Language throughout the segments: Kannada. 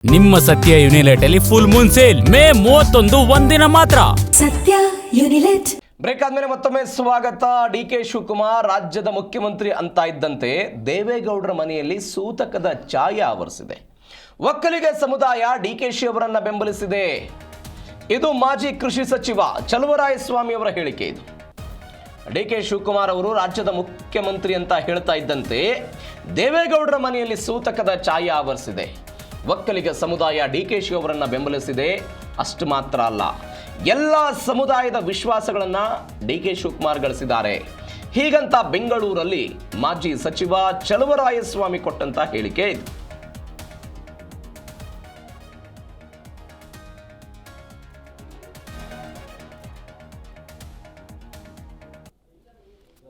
ನಿಮ್ಮ ಸತ್ಯ ಯುನಿಲೆಟ್ ಅಲ್ಲಿ ಫುಲ್ ಮೂನ್ ಸೇಲ್ ಮೇ 31 ಒಂದಿನ ಮಾತ್ರ. ಸತ್ಯ ಯುನಿಲೆಟ್. ಬ್ರೇಕ್ ಆದ್ಮೇಲೆ ಮತ್ತೊಮ್ಮೆ ಸ್ವಾಗತ. ಡಿ.ಕೆ. ಶಿವಕುಮಾರ್ ರಾಜ್ಯದ ಮುಖ್ಯಮಂತ್ರಿ ಅಂತ ಇದ್ದಂತೆ ದೇವೇಗೌಡರ ಮನೆಯಲ್ಲಿ ಸೂತಕದ ಛಾಯೆ ಆವರಿಸಿದೆ. ಒಕ್ಕಲಿಗ ಸಮುದಾಯ ಡಿ.ಕೆ.ಶಿ ಅವರನ್ನ ಬೆಂಬಲಿಸಿದೆ. ಇದು ಮಾಜಿ ಕೃಷಿ ಸಚಿವ ಚಲುವರಾಯಸ್ವಾಮಿ ಅವರ ಹೇಳಿಕೆ. ಇದು ಡಿ.ಕೆ. ಶಿವಕುಮಾರ್ ಅವರು ರಾಜ್ಯದ ಮುಖ್ಯಮಂತ್ರಿ ಅಂತ ಹೇಳ್ತಾ ಇದ್ದಂತೆ ದೇವೇಗೌಡರ ಮನೆಯಲ್ಲಿ ಸೂತಕದ ಛಾಯೆ ಆವರಿಸಿದೆ. ಒಕ್ಕಲಿಗ ಸಮುದಾಯ ಡಿ.ಕೆ.ಶಿ ಅವರನ್ನ ಬೆಂಬಲಿಸಿದೆ. ಅಷ್ಟು ಮಾತ್ರ ಅಲ್ಲ, ಎಲ್ಲ ಸಮುದಾಯದ ವಿಶ್ವಾಸಗಳನ್ನ ಡಿ.ಕೆ. ಶಿವಕುಮಾರ್ ಗಳಿಸಿದ್ದಾರೆ. ಹೀಗಂತ ಬೆಂಗಳೂರಲ್ಲಿ ಮಾಜಿ ಸಚಿವ ಚಲುವರಾಯಸ್ವಾಮಿ ಕೊಟ್ಟಂತ ಹೇಳಿಕೆ ಇದು.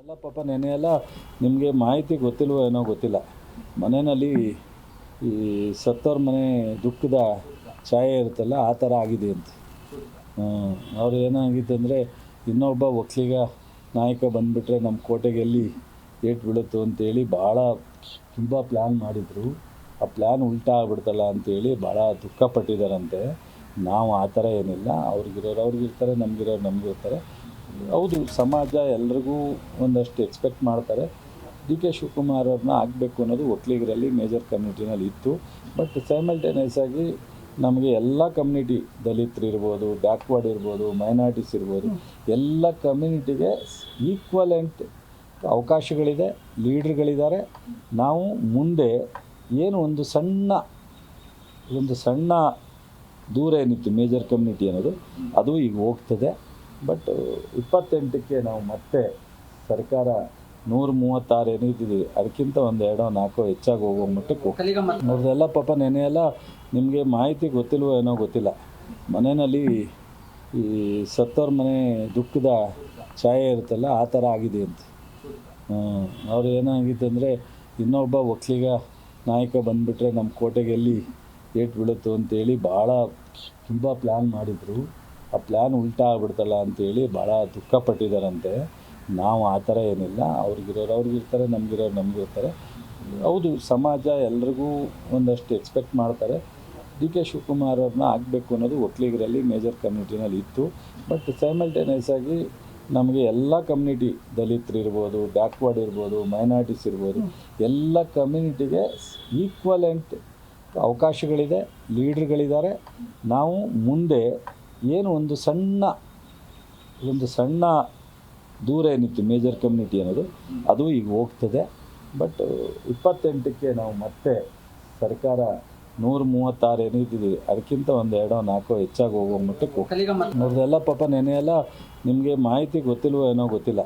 ಎಲ್ಲ ಪಾಪ ನೆನೆಯೆಲ್ಲ ನಿಮಗೆ ಮಾಹಿತಿ ಗೊತ್ತಿಲ್ವೋ ಏನೋ ಗೊತ್ತಿಲ್ಲ, ಮನೆಯಲ್ಲಿ ಈ ಸತ್ತವ್ರ ಮನೆ ದುಃಖದ ಛಾಯೆ ಇರುತ್ತಲ್ಲ, ಆ ಥರ ಆಗಿದೆ ಅಂತ. ಅವ್ರು ಏನಾಗಿತ್ತು ಅಂದರೆ, ಇನ್ನೊಬ್ಬ ಒಕ್ಕಲಿಗ ನಾಯಕ ಬಂದುಬಿಟ್ರೆ ನಮ್ಮ ಕೋಟೆಗೆ ಎಲ್ಲಿ ಏಟು ಬೀಳುತ್ತೋ ಅಂತೇಳಿ ಭಾಳ ತುಂಬ ಪ್ಲ್ಯಾನ್ ಮಾಡಿದರು. ಆ ಪ್ಲ್ಯಾನ್ ಉಲ್ಟಾ ಆಗ್ಬಿಡ್ತಲ್ಲ ಅಂತೇಳಿ ಭಾಳ ದುಃಖ ಪಟ್ಟಿದ್ದಾರಂತೆ. ನಾವು ಆ ಥರ ಏನಿಲ್ಲ, ಅವ್ರಿಗಿರೋರು ಅವ್ರಿಗಿರ್ತಾರೆ, ನಮಗಿರೋರು ನಮಗಿರ್ತಾರೆ. ಹೌದು, ಸಮಾಜ ಎಲ್ರಿಗೂ ಒಂದಷ್ಟು ಎಕ್ಸ್ಪೆಕ್ಟ್ ಮಾಡ್ತಾರೆ. ಡಿ.ಕೆ. ಶಿವಕುಮಾರ್ ಅವ್ರನ್ನ ಆಗಬೇಕು ಅನ್ನೋದು ಒಕ್ಕಲಿಗರಲ್ಲಿ ಮೇಜರ್ ಕಮ್ಯುನಿಟಿನಲ್ಲಿ ಇತ್ತು. ಬಟ್ ಸೈಮಲ್ಟೇನಿಯಸ್ ಆಗಿ ನಮಗೆ ಎಲ್ಲ ಕಮ್ಯುನಿಟಿ, ದಲಿತರು ಇರ್ಬೋದು, ಬ್ಯಾಕ್ವರ್ಡ್ ಇರ್ಬೋದು, ಮೈನಾರಿಟೀಸ್ ಇರ್ಬೋದು, ಎಲ್ಲ ಕಮ್ಯುನಿಟಿಗೆ ಈಕ್ವಲೆಂಟ್ ಅವಕಾಶಗಳಿದೆ, ಲೀಡ್ರ್ಗಳಿದ್ದಾರೆ. ನಾವು ಮುಂದೆ ಏನು ಒಂದು ಸಣ್ಣ ದೂರ ಏನಿತ್ತು ಮೇಜರ್ ಕಮ್ಯುನಿಟಿ ಅನ್ನೋದು, ಅದು ಈಗ ಹೋಗ್ತದೆ. ಬಟ್ 28ಕ್ಕೆ ನಾವು ಮತ್ತೆ ಸರ್ಕಾರ 136 ಏನಿದ್ದೀವಿ, ಅದಕ್ಕಿಂತ ಒಂದು 2-4 ಹೆಚ್ಚಾಗಿ ಹೋಗೋ ಮಟ್ಟಕ್ಕೆ ನೋಡ್ದೆಲ್ಲ ಪಾಪ ನೆನೆಯೆಲ್ಲ ನಿಮಗೆ ಮಾಹಿತಿ ಗೊತ್ತಿಲ್ವೋ ಏನೋ ಗೊತ್ತಿಲ್ಲ, ಮನೆಯಲ್ಲಿ ಈ ಸತ್ತವ್ರ ಮನೆ ದುಃಖದ ಛಾಯೆ ಇರುತ್ತಲ್ಲ, ಆ ಥರ ಆಗಿದೆ ಅಂತ. ಅವ್ರು ಏನಾಗಿತ್ತು ಅಂದರೆ, ಇನ್ನೊಬ್ಬ ಒಕ್ಕಲಿಗ ನಾಯಕ ಬಂದುಬಿಟ್ರೆ ನಮ್ಮ ಕೋಟೆಗೆ ಎಲ್ಲಿ ಏಟು ಬೀಳುತ್ತೋ ಅಂತೇಳಿ ಭಾಳ ತುಂಬ ಪ್ಲ್ಯಾನ್ ಮಾಡಿದರು. ಆ ಪ್ಲ್ಯಾನ್ ಉಲ್ಟಾ ಆಗ್ಬಿಡ್ತಲ್ಲ ಅಂತೇಳಿ ಭಾಳ ದುಃಖ ಪಟ್ಟಿದ್ದಾರಂತೆ. ನಾವು ಆ ಥರ ಏನಿಲ್ಲ, ಅವ್ರಿಗಿರೋರು ಅವ್ರಿಗಿರ್ತಾರೆ, ನಮಗಿರೋರು ನಮಗಿರ್ತಾರೆ. ಹೌದು, ಸಮಾಜ ಎಲ್ರಿಗೂ ಒಂದಷ್ಟು ಎಕ್ಸ್ಪೆಕ್ಟ್ ಮಾಡ್ತಾರೆ. ಡಿ.ಕೆ. ಶಿವಕುಮಾರ್ ಅವ್ರನ್ನ ಆಗಬೇಕು ಅನ್ನೋದು ಒಕ್ಕಲಿಗರಲ್ಲಿ ಮೇಜರ್ ಕಮ್ಯುನಿಟಿನಲ್ಲಿ ಇತ್ತು. ಬಟ್ ಸೈಮಲ್ಟೇನಿಯಸ್ ಆಗಿ ನಮಗೆ ಎಲ್ಲ ಕಮ್ಯುನಿಟಿ, ದಲಿತರು ಇರ್ಬೋದು, ಬ್ಯಾಕ್ವರ್ಡ್ ಇರ್ಬೋದು, ಮೈನಾರಿಟೀಸ್ ಇರ್ಬೋದು, ಎಲ್ಲ ಕಮ್ಯುನಿಟಿಗೆ ಈಕ್ವಲೆಂಟ್ ಅವಕಾಶಗಳಿದೆ, ಲೀಡ್ರ್ಗಳಿದ್ದಾರೆ. ನಾವು ಮುಂದೆ ಏನು ಒಂದು ಸಣ್ಣ ದೂರ ಏನಿತ್ತು ಮೇಜರ್ ಕಮ್ಯುನಿಟಿ ಅನ್ನೋದು, ಅದು ಈಗ ಹೋಗ್ತದೆ. ಬಟ್ 28ಕ್ಕೆ ನಾವು ಮತ್ತೆ ಸರ್ಕಾರ 136 ಏನಿದ್ದೀವಿ, ಅದಕ್ಕಿಂತ ಒಂದು 2-4 ಹೆಚ್ಚಾಗಿ ಹೋಗೋ ಮಟ್ಟಕ್ಕೆ ನೋಡ್ದೆಲ್ಲ ಪಾಪ ನೆನೆಯೆಲ್ಲ ನಿಮಗೆ ಮಾಹಿತಿ ಗೊತ್ತಿಲ್ವೋ ಏನೋ ಗೊತ್ತಿಲ್ಲ.